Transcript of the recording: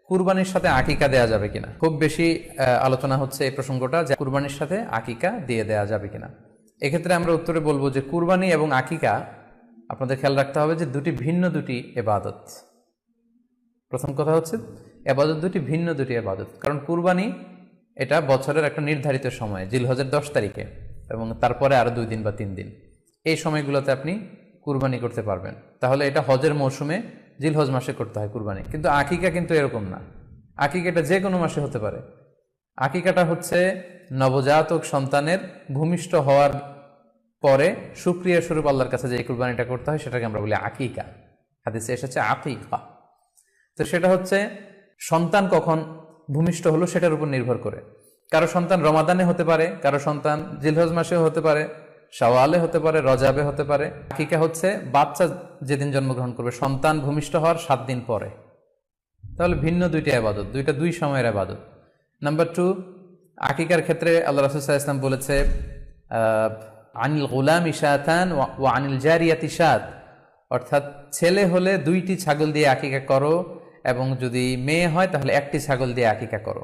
কুরবানির সাথে আকিকা দেয়া যাবে কিনা। খুব বেশি আলোচনা হচ্ছে এই প্রসঙ্গটা, যে কুরবানির সাথে আকিকা দিয়ে দেয়া যাবে কিনা। এক্ষেত্রে আমরা উত্তরে বলবো যে কুরবানি এবং আকিকা আপনাদের খেয়াল রাখতে হবে যে দুটি ভিন্ন দুটি এবাদত। প্রথম কথা হচ্ছে এবাদত দুটি ভিন্ন দুটি এবাদত, কারণ কুরবানি এটা বছরের একটা নির্ধারিত সময়, জিলহজের 10 তারিখে এবং তারপরে আরো 2 দিন বা 3 দিন, এই সময়গুলোতে আপনি কুরবানি করতে পারবেন। তাহলে এটা হজের মৌসুমে জিলহজ মাসে করতে হয় কুরবানি। কিন্তু আকিকা কিন্তু এরকম না, আকিকাটা যে কোনো মাসে হতে পারে। আকিকাটা হচ্ছে নবজাতক সন্তানের ভূমিষ্ঠ হওয়ার পরে সুক্রিয়া স্বরূপ আল্লাহর কাছে যে কুরবানিটা করতে হয় সেটাকে আমরা বলি আকিকা। হাদিসে এসেছে আকিকা। তো সেটা হচ্ছে সন্তান কখন ভূমিষ্ঠ হলো সেটার উপর নির্ভর করে। কারো সন্তান রমাদানে হতে পারে, কারো সন্তান জিলহজ মাসেও হতে পারে, শাওয়ালে হতে পারে, রজাবে হতে পারে। আকিকা হচ্ছে বাচ্চা যেদিন জন্মগ্রহণ করবে, সন্তান ভূমিষ্ঠ হওয়ার 7 দিন পরে। তাহলে ভিন্ন দুইটি আবাদত, দুই সময়ের আবাদত। নাম্বার 2, আকিকার ক্ষেত্রে আল্লাহ রাসূল সাল্লাল্লাহু আলাইহি ওয়াসাল্লাম বলেছে আনিল গুলামি শাতান ওয়া আনিল জারিয়াতি শাত, অর্থাৎ ছেলে হলে 2টি ছাগল দিয়ে আকিকা করো এবং যদি মেয়ে হয় তাহলে 1টি ছাগল দিয়ে আকিকা করো।